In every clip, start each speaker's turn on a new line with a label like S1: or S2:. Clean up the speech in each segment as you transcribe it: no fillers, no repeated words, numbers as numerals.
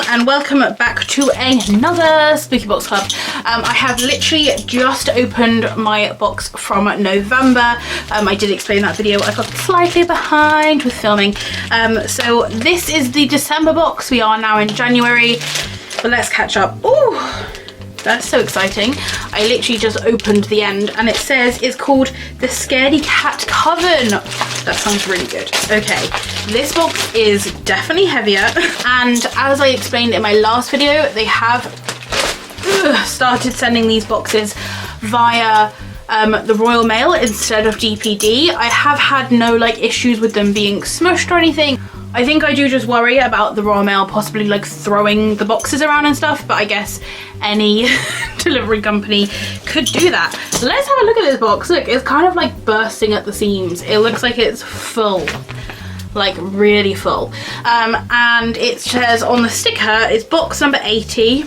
S1: and welcome back to another Spooky Box Club. I have literally just opened my box from November. I did explain that video. I got slightly behind with filming. So this is the December box. We are now in January, but let's catch up. Oh, that's so exciting. I literally just opened the end and it says it's called the Scaredy CAT COVEN. That sounds really good. Okay, this box is definitely heavier, and as I explained in my last video, they have started sending these boxes via the Royal Mail instead of DPD. I have had no like issues with them being smushed or anything. I think I do just worry about the Royal Mail possibly like throwing the boxes around and stuff, but I guess any delivery company could do that. Let's have a look at this box. Look, it's kind of like bursting at the seams. It looks like it's full, like really full. And it says on the sticker, it's box number 80.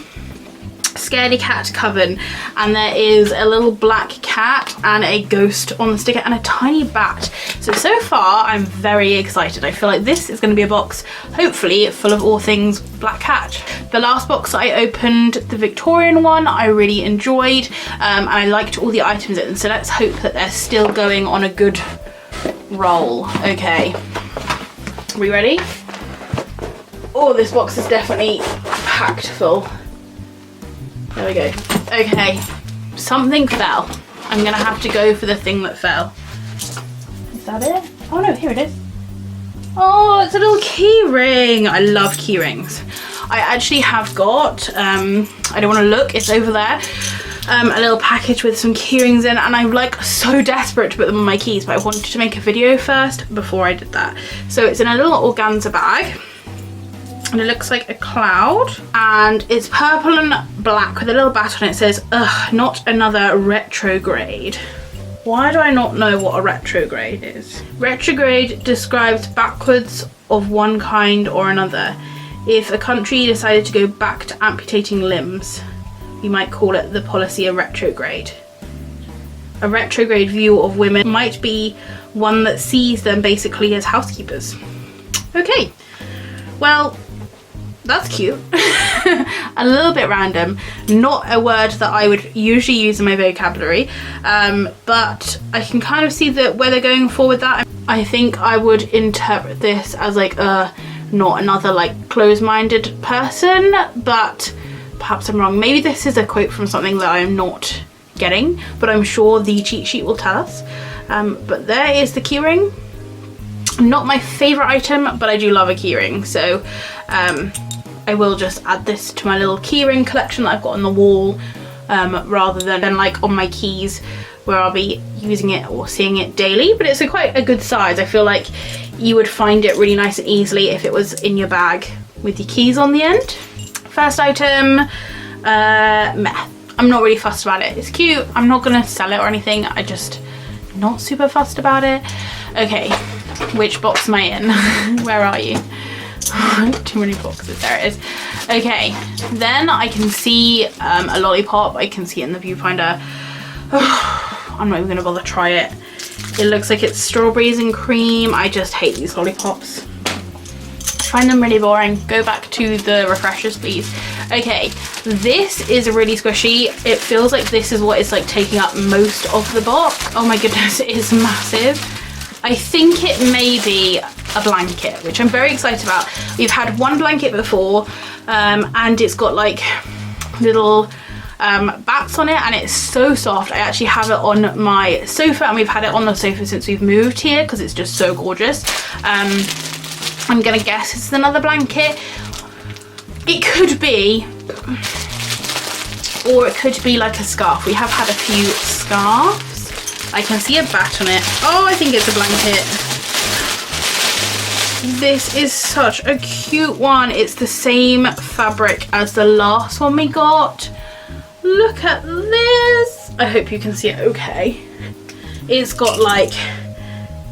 S1: Scaredy CAT COVEN, and there is a little black cat and a ghost on the sticker and a tiny bat. So far I'm very excited. I feel like this is going to be a box hopefully full of all things black cat. The last box I opened, the Victorian one, I really enjoyed, and I liked all the items in it, so let's hope that they're still going on a good roll. Okay, are we ready? Oh, this box is definitely packed full. There we go. Okay, something fell. I'm gonna have to go for the thing that fell. Is that it? Oh no, here it is. Oh, it's a little key ring. I love key rings. I actually have got, I don't want to look, it's over there, a little package with some key rings in, and I'm like so desperate to put them on my keys, but I wanted to make a video first before I did that. So it's in a little organza bag. And it looks like a cloud, and it's purple and black with a little bat on it. It says, ugh, not another retrograde. Why do I not know what a retrograde is? Retrograde describes backwards of one kind or another. If a country decided to go back to amputating limbs, you might call it the policy a retrograde. A retrograde view of women might be one that sees them basically as housekeepers. Okay, well, that's cute. A little bit random, not a word that I would usually use in my vocabulary, but I can kind of see that where they're going for with that. I think I would interpret this as like not another like closed-minded person, but perhaps I'm wrong. Maybe this is a quote from something that I'm not getting, but I'm sure the cheat sheet will tell us. But there is the keyring. Not my favorite item, but I do love a keyring, so I will just add this to my little keyring collection that I've got on the wall, rather than like on my keys where I'll be using it or seeing it daily. But it's quite a good size. I feel like you would find it really nice and easily if it was in your bag with your keys on the end. First item, meh. I'm not really fussed about it. It's cute. I'm not gonna sell it or anything. I just not super fussed about it. Okay, which box am I in? Where are you? Too many boxes. There it is. Okay, then I can see a lollipop. I can see it in the viewfinder. I'm not even gonna bother try it. It looks like it's strawberries and cream. I just hate these lollipops. I find them really boring. Go back to the refreshers, please. Okay, this is really squishy. It feels like this is what is like taking up most of the box. Oh my goodness, it is massive. I think it may be a blanket, which I'm very excited about. We've had one blanket before, and it's got like little bats on it, and it's so soft. I actually have it on my sofa, and we've had it on the sofa since we've moved here because it's just so gorgeous. I'm gonna guess it's another blanket. It could be, or it could be like a scarf. We have had a few scarves. I can see a bat on it. Oh, I think it's a blanket. This is such a cute one. It's the same fabric as the last one we got. Look at this. I hope you can see it okay. It's got like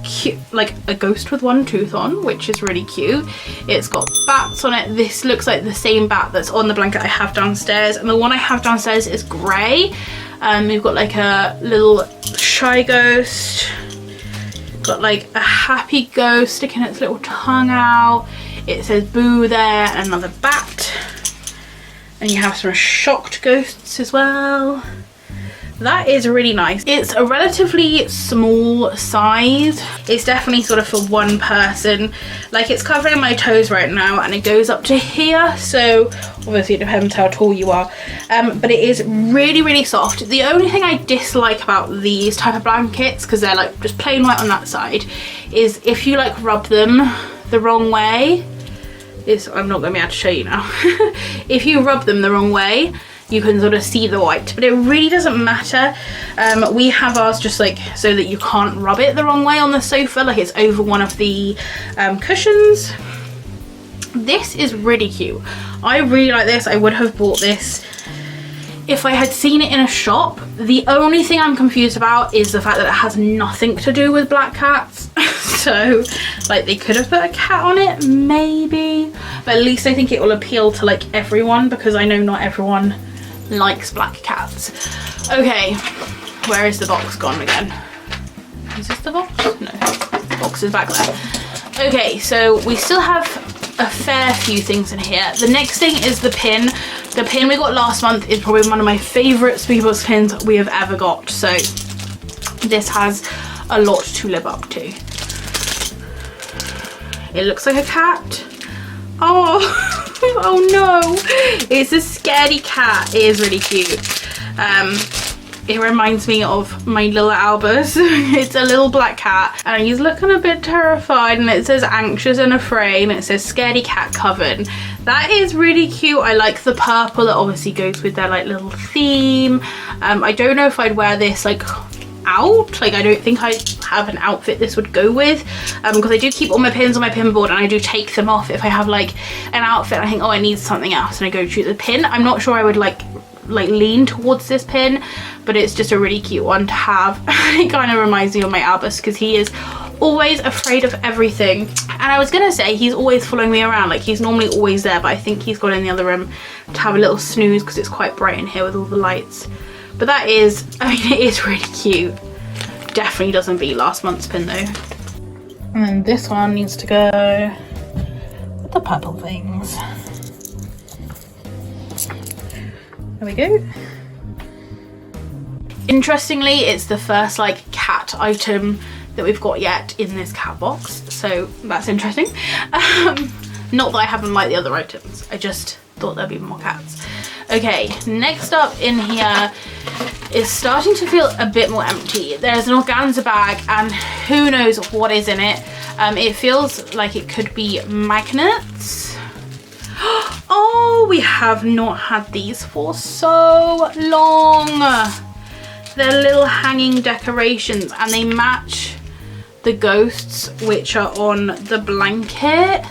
S1: cute, like a ghost with one tooth on, which is really cute. It's got bats on it. This looks like the same bat that's on the blanket I have downstairs, and the one I have downstairs is grey. We've got like a little shy ghost, got like a happy ghost sticking its little tongue out. It says boo there, and another bat. And you have some shocked ghosts as well. That is really nice. It's a relatively small size. It's definitely sort of for one person. Like, it's covering my toes right now and it goes up to here. So obviously it depends how tall you are. But it is really, really soft. The only thing I dislike about these type of blankets, because they're like just plain white on that side, is if you like rub them the wrong way, I'm not going to be able to show you now. If you rub them the wrong way, you can sort of see the white, but it really doesn't matter. We have ours just like so that you can't rub it the wrong way on the sofa, like it's over one of the cushions. This is really cute. I really like this. I would have bought this if I had seen it in a shop. The only thing I'm confused about is the fact that it has nothing to do with black cats. So like they could have put a cat on it maybe, but at least I think it will appeal to like everyone, because I know not everyone likes black cats. Okay, where is the box gone again? Is this the box? No, the box is back there. Okay, so we still have a fair few things in here. The next thing is the pin. The pin we got last month is probably one of my favourite Spooky Box pins we have ever got. So this has a lot to live up to. It looks like a cat. Oh, oh no. It's a scaredy cat. It is really cute. It reminds me of my little Albus. It's a little black cat and he's looking a bit terrified, and it says anxious and afraid, and it says Scaredy Cat Coven. That is really cute. I like the purple that obviously goes with their like little theme. I don't know if I'd wear this like out. Like I don't think I have an outfit this would go with, because I do keep all my pins on my pin board and I do take them off if I have like an outfit and I think, oh, I need something else, and I go to choose the pin. I'm not sure I would like lean towards this pin, but it's just a really cute one to have. It kind of reminds me of my Albus, because he is always afraid of everything, and I was gonna say he's always following me around. Like he's normally always there, but I think he's gone in the other room to have a little snooze because it's quite bright in here with all the lights. But that is, I mean, it is really cute. Definitely doesn't beat last month's pin though. And then this one needs to go with the purple things. There we go. Interestingly, it's the first like cat item that we've got yet in this cat box, so that's interesting. Not that I haven't liked the other items, I just thought there'd be more cats. Okay, next up in here is starting to feel a bit more empty. There's an organza bag and who knows what is in it. It feels like it could be magnets. Oh, we have not had these for so long. They're little hanging decorations and they match the ghosts which are on the blanket.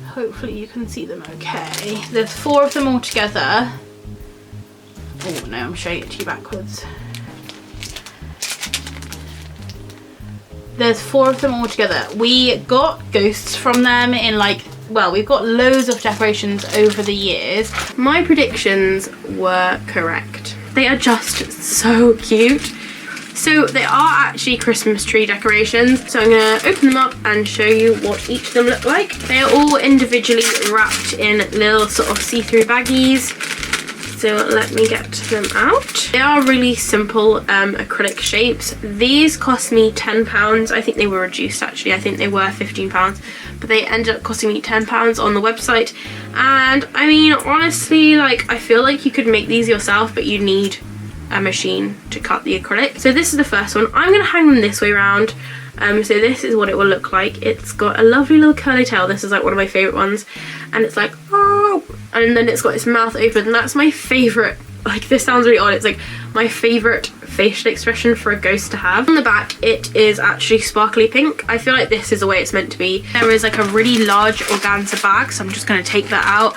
S1: Hopefully you can see them okay. There's 4 of them all together. Oh no, I'm showing it to you backwards. There's 4 of them all together. We got ghosts from them in like, well, we've got loads of decorations over the years. My predictions were correct. They are just so cute. So they are actually Christmas tree decorations. So I'm going to open them up and show you what each of them look like. They are all individually wrapped in little sort of see-through baggies. So let me get them out. They are really simple acrylic shapes. These cost me £10. I think they were reduced actually. I think they were £15, but they ended up costing me £10 on the website. And I mean, honestly, like I feel like you could make these yourself, but you need a machine to cut the acrylic. So this is the first one. I'm gonna hang them this way around. So this is what it will look like. It's got a lovely little curly tail. This is like one of my favorite ones, and it's like, oh, and then it's got its mouth open, and that's my favorite. Like, this sounds really odd, it's like my favorite facial expression for a ghost to have. On the back it is actually sparkly pink. I feel like this is the way it's meant to be. There is like a really large organza bag, so I'm just going to take that out.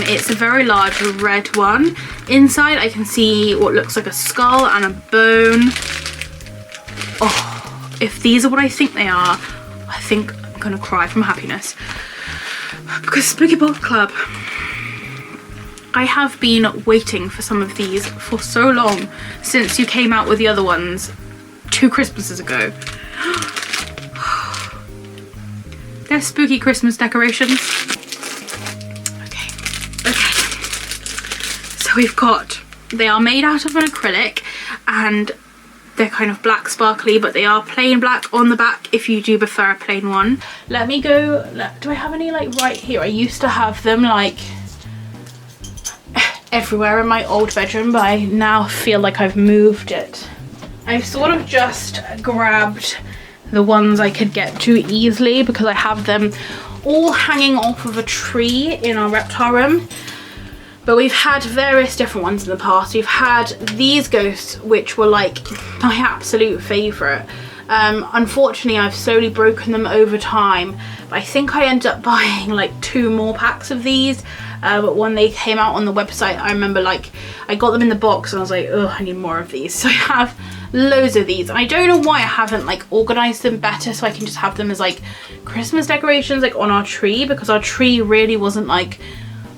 S1: It's a very large red one. Inside I can see what looks like a skull and a bone. Oh, if these are what I think they are, I think I'm going to cry from happiness. Because Spooky Box Club, I have been waiting for some of these for so long, since you came out with the other ones 2 Christmases ago. They're spooky Christmas decorations. Okay. So we've got, they are made out of an acrylic and they're kind of black sparkly, but they are plain black on the back if you do prefer a plain one. Let me go, do I have any like right here? I used to have them like everywhere in my old bedroom, but I now feel like I've moved it. I've sort of just grabbed the ones I could get to easily because I have them all hanging off of a tree in our reptile room. But we've had various different ones in the past. We've had these ghosts, which were like my absolute favourite. Unfortunately, I've slowly broken them over time. But I think I ended up buying like 2 more packs of these. But when they came out on the website, I remember like I got them in the box and I was like, oh, I need more of these. So I have loads of these. And I don't know why I haven't like organised them better so I can just have them as like Christmas decorations like on our tree, because our tree really wasn't like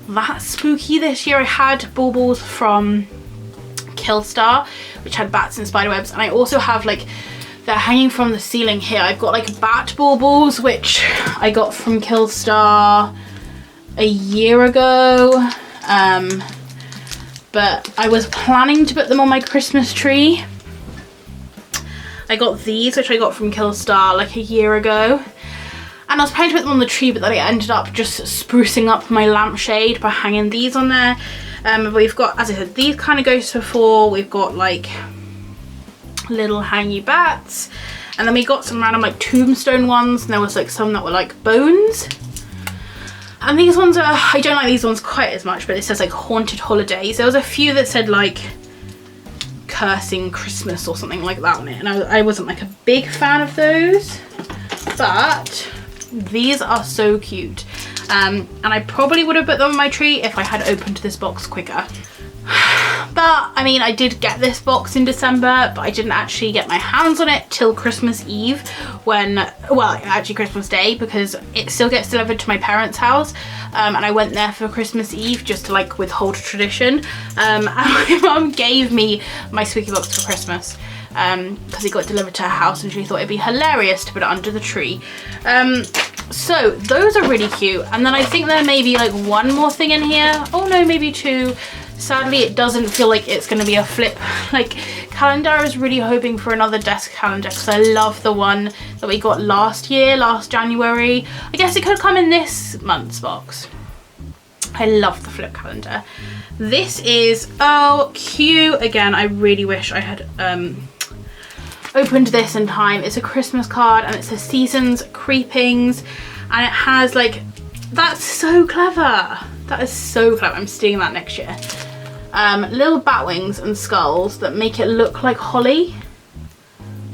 S1: that spooky this year. I had baubles from KILLSTAR, which had bats and spiderwebs, and I also have like, they're hanging from the ceiling here. I've got like bat baubles, which I got from KILLSTAR a year ago, but I was planning to put them on my Christmas tree. I got these, which I got from KILLSTAR like a year ago. And I was planning to put them on the tree, but then I ended up just sprucing up my lampshade by hanging these on there. But we've got, as I said, these kind of ghosts before. We've got like little hangy bats. And then we got some random like tombstone ones. And there was like some that were like bones. And these ones are, I don't like these ones quite as much, but it says like haunted holidays. There was a few that said like cursing Christmas or something like that on it. And I wasn't like a big fan of those. But these are so cute, and I probably would have put them on my tree if I had opened this box quicker. But I mean, I did get this box in December, but I didn't actually get my hands on it till Christmas Eve, when, well, actually Christmas Day, because it still gets delivered to my parents' house, and I went there for Christmas Eve just to like withhold tradition, and my mum gave me my spooky box for Christmas. Because it got delivered to her house and she thought it'd be hilarious to put it under the tree. So those are really cute. And then I think there may be like one more thing in here. Oh no, maybe 2. Sadly, it doesn't feel like it's going to be a flip like calendar. I was really hoping for another desk calendar because I love the one that we got last January. I guess it could come in this month's box. I love the flip calendar. This is, oh, cute. Again, I really wish I had opened this in time. It's a Christmas card and it says Seasons Creepings, and it has like, that's so clever. That is so clever. I'm stealing that next year. Little bat wings and skulls that make it look like holly.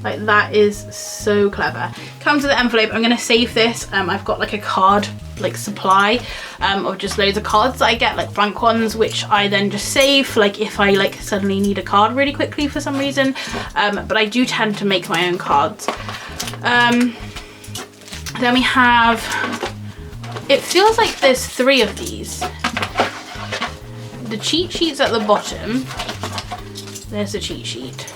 S1: Like, that is so clever. Comes with an envelope. I'm going to save this. I've got like a card like supply of just loads of cards that I get, like blank ones, which I then just save for like if I like suddenly need a card really quickly for some reason. But I do tend to make my own cards. Then we have, it feels like there's 3 of these. The cheat sheet's at the bottom. There's the cheat sheet.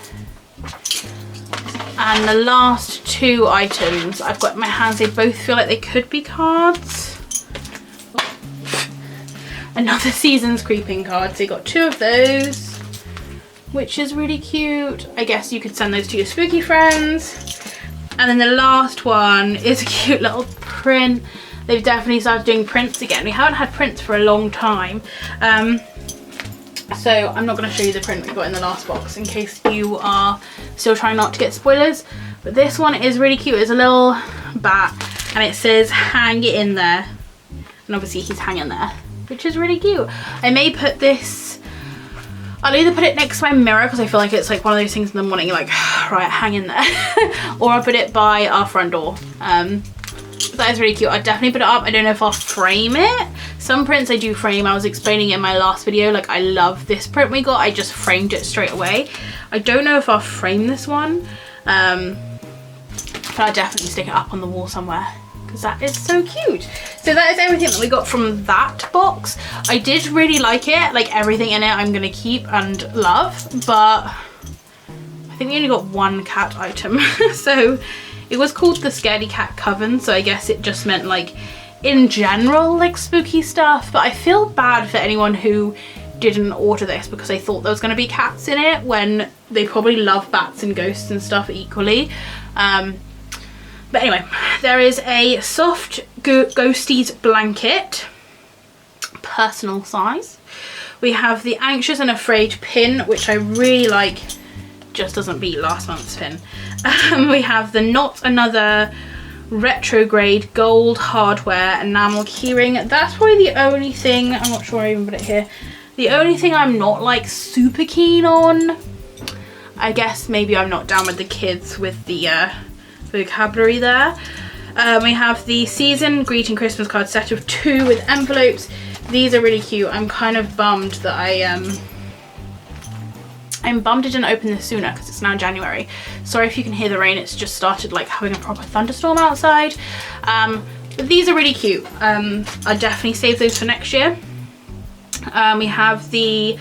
S1: And the last 2 items I've got in my hands, they both feel like they could be cards. Another Seasons Creeping card. So you got 2 of those, which is really cute. I guess you could send those to your spooky friends. And then the last one is a cute little print. They've definitely started doing prints again. We haven't had prints for a long time. So I'm not going to show you the print we got in the last box in case you are still trying not to get spoilers. But this one is really cute. It's a little bat and it says hang it in there. And obviously he's hanging there, which is really cute. I may put this, I'll either put it next to my mirror because I feel like it's like one of those things in the morning you're like, right, hang in there. Or I'll put it by our front door. That is really cute. I'd definitely put it up. I don't know if I'll frame it. Some prints I do frame. I was explaining in my last video, like I love this print we got. I just framed it straight away. I don't know if I'll frame this one. But I'll definitely stick it up on the wall somewhere because that is so cute. So that is everything that we got from that box. I did really like it. Like everything in it I'm going to keep and love. But I think we only got 1 cat item. So it was called the Scaredy CAT COVEN, so I guess it just meant like in general like spooky stuff, but I feel bad for anyone who didn't order this because I thought there was going to be cats in it, when they probably love bats and ghosts and stuff equally. But anyway, there is a soft ghosties blanket, personal size. We have the Anxious and Afraid pin, which I really like, just doesn't beat last month's pin. We have the Not Another retrograde gold hardware enamel keyring. That's probably the only thing, I'm not sure I even put it here, the only thing I'm not like super keen on. I guess maybe I'm not down with the kids with the vocabulary there. We have the Season Greeting Christmas card set of 2 with envelopes. These are really cute. I'm kind of bummed that I'm bummed I didn't open this sooner because it's now January. Sorry if you can hear the rain, it's just started like having a proper thunderstorm outside. But these are really cute. I'd definitely save those for next year. We have the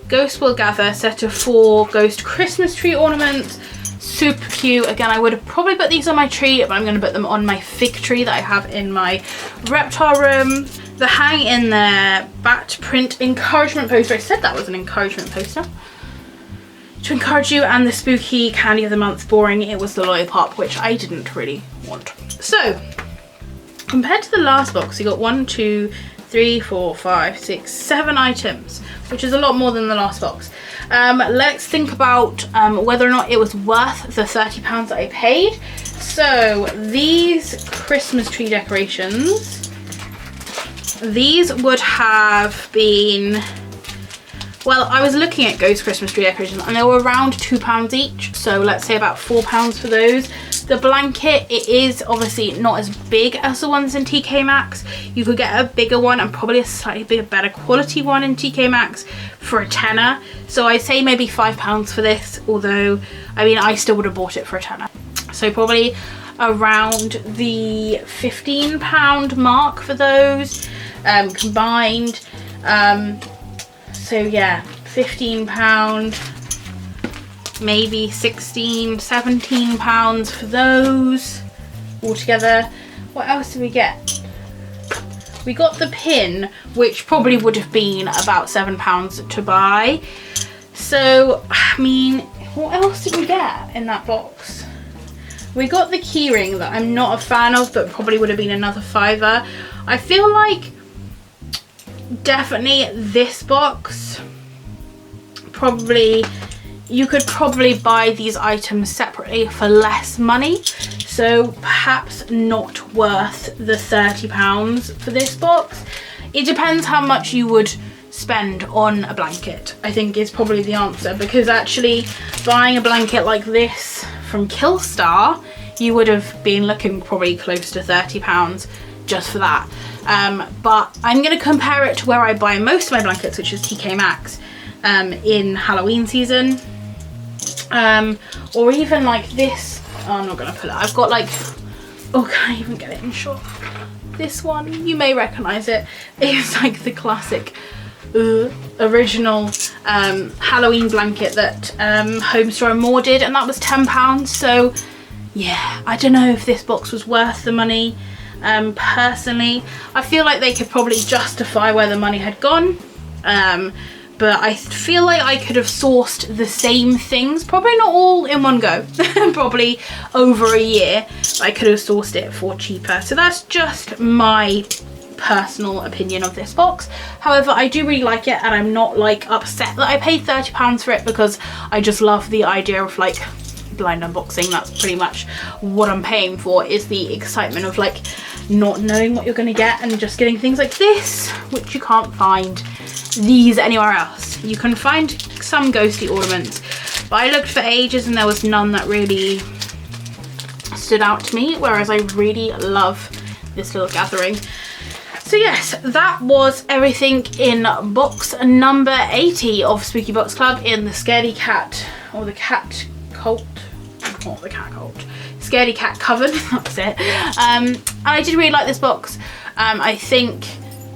S1: Ghost Will Gather set of 4 ghost Christmas tree ornaments. Super cute. Again, I would have probably put these on my tree, but I'm going to put them on my fig tree that I have in my reptile room. The Hang in There bat print encouragement poster. I said that was an encouragement poster. To encourage you, and the spooky candy of the month boring. It was the lollipop, which I didn't really want. So, compared to the last box, you got 1, 2, 3, 4, 5, 6, 7 items, which is a lot more than the last box. Let's think about whether or not it was worth the £30 that I paid. So these Christmas tree decorations, these would have been, well, I was looking at ghost Christmas tree decorations and they were around £2 each. So let's say about £4 for those. The blanket, it is obviously not as big as the ones in TK Maxx. You could get a bigger one and probably a slightly bigger, better quality one in TK Maxx for a tenner. So I'd say maybe £5 for this, although, I mean, I still would have bought it for a tenner. So probably around the £15 mark for those combined. So yeah, £15. Maybe £16-17 for those altogether. What else did we get? We got the pin, which probably would have been about £7 to buy. So, I mean, what else did we get in that box? We got the keyring that I'm not a fan of, but probably would have been another £5. I feel like definitely this box, probably, you could probably buy these items separately for less money. So perhaps not worth the £30 for this box. It depends how much you would spend on a blanket, I think is probably the answer, because actually buying a blanket like this from KILLSTAR, you would have been looking probably close to £30 just for that. But I'm going to compare it to where I buy most of my blankets, which is TK Maxx in Halloween season. Or even like this. Oh, I'm not gonna put it. I've got like, oh, can I even get it in shot? This one, you may recognize it. It's like the classic original Halloween blanket that Home Store and More did, and that was £10. So yeah, I don't know if this box was worth the money. Personally, I feel like they could probably justify where the money had gone. But I feel like I could have sourced the same things, probably not all in one go, probably over a year, I could have sourced it for cheaper. So that's just my personal opinion of this box. However, I do really like it, and I'm not like upset that I paid £30 for it, because I just love the idea of like blind unboxing. That's pretty much what I'm paying for, is the excitement of like not knowing what you're going to get and just getting things like this, which you can't find these anywhere else. You can find some ghosty ornaments, but I looked for ages and there was none that really stood out to me, whereas I really love this little gathering. So yes, that was everything in box number 80 of Spooky Box Club in the Scaredy Cat, or the Cat Cult, not the Cat Cult, Scaredy Cat Coven, that's it. And I did really like this box. I think,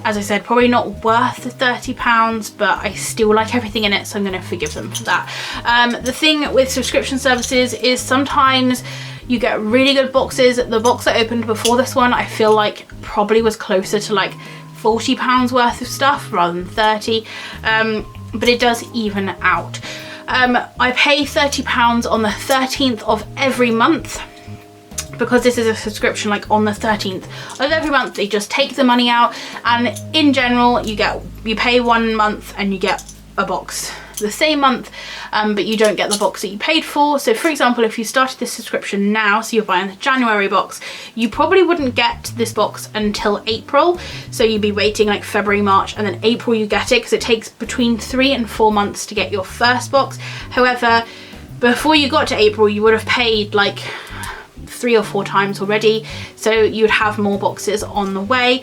S1: as I said, probably not worth the £30, but I still like everything in it, so I'm going to forgive them for that. The thing with subscription services is sometimes you get really good boxes. The box I opened before this one, I feel like probably was closer to like £40 worth of stuff rather than 30, but it does even out. I pay £30 on the 13th of every month, because this is a subscription. Like on the 13th of every month they just take the money out, and in general you pay 1 month and you get a box the same month, but you don't get the box that you paid for. So for example, if you started this subscription now, so you're buying the January box, you probably wouldn't get this box until April. So you'd be waiting like February, March, and then April you get it, because it takes between 3 and 4 months to get your first box. However, before you got to April you would have paid like 3 or 4 times already, so you'd have more boxes on the way.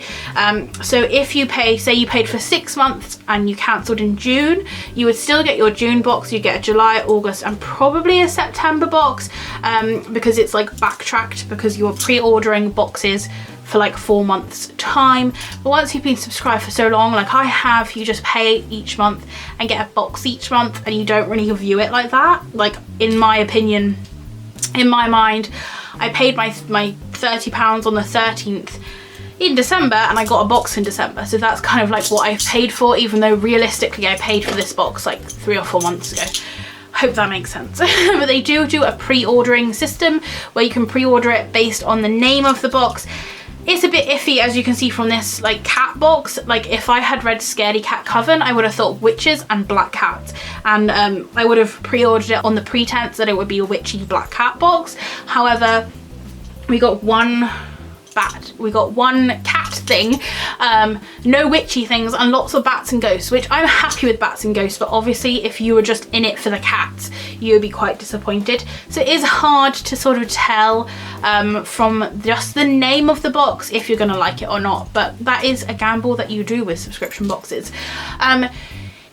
S1: So if you pay, say you paid for 6 months and you cancelled in June, you would still get your June box, you get a July, August, and probably a September box, because it's like backtracked, because you're pre-ordering boxes for like 4 months time. But once you've been subscribed for so long, like I have, you just pay each month and get a box each month, and you don't really view it like that. Like in my opinion, in my mind, I paid my £30 on the 13th in December, and I got a box in December. So that's kind of like what I've paid for, even though realistically I paid for this box like 3 or 4 months ago. Hope that makes sense. But they do a pre-ordering system where you can pre-order it based on the name of the box. It's a bit iffy, as you can see from this like cat box. Like if I had read Scaredy CAT COVEN, I would have thought witches and black cats, and I would have pre-ordered it on the pretense that it would be a witchy black cat box. However, we got one cat thing, no witchy things, and lots of bats and ghosts, which I'm happy with bats and ghosts, but obviously if you were just in it for the cats, you would be quite disappointed. So it is hard to sort of tell from just the name of the box if you're gonna like it or not, but that is a gamble that you do with subscription boxes.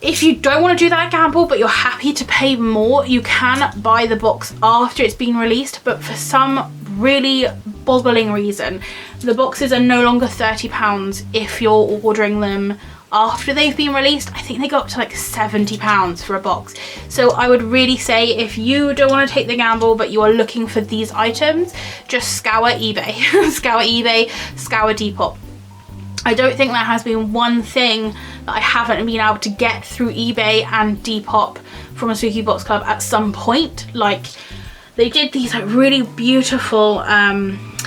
S1: If you don't want to do that gamble, but you're happy to pay more, you can buy the box after it's been released, but for some really boggling reason, the boxes are no longer £30 if you're ordering them after they've been released. I think they go up to like £70 for a box. So I would really say, if you don't want to take the gamble but you are looking for these items, just scour eBay. Scour eBay, scour Depop. I don't think there has been one thing that I haven't been able to get through eBay and Depop from a Spooky Box Club at some point. Like they did these like really beautiful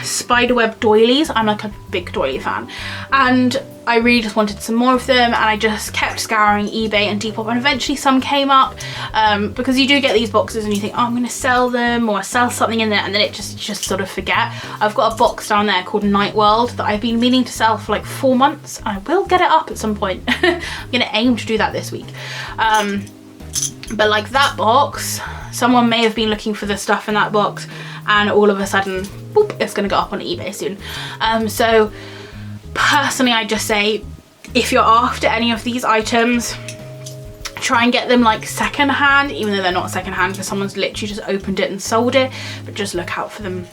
S1: Spiderweb doilies. I'm like a big doily fan, and I really just wanted some more of them, and I just kept scouring eBay and Depop, and eventually some came up, because you do get these boxes and you think, oh, I'm gonna sell them or sell something in there, and then it just sort of forget. I've got a box down there called Night World that I've been meaning to sell for like 4 months, and I will get it up at some point. I'm gonna aim to do that this week. But like that box, someone may have been looking for the stuff in that box, and all of a sudden, boop, it's gonna go up on eBay soon. So personally, I just say, if you're after any of these items, try and get them like second hand, even though they're not second hand because someone's literally just opened it and sold it, but just look out for them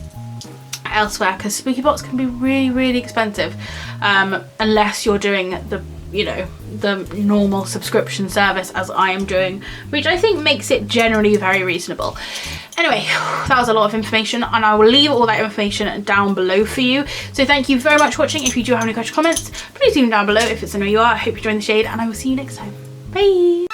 S1: elsewhere, because Spooky Box can be really, really expensive, unless you're doing the, you know, the normal subscription service as I am doing, which I think makes it generally very reasonable. Anyway, that was a lot of information, and I will leave all that information down below for you. So thank you very much for watching. If you do have any questions or comments, please leave them down below. If it's somewhere you are, I hope you join the shade, and I will see you next time. Bye!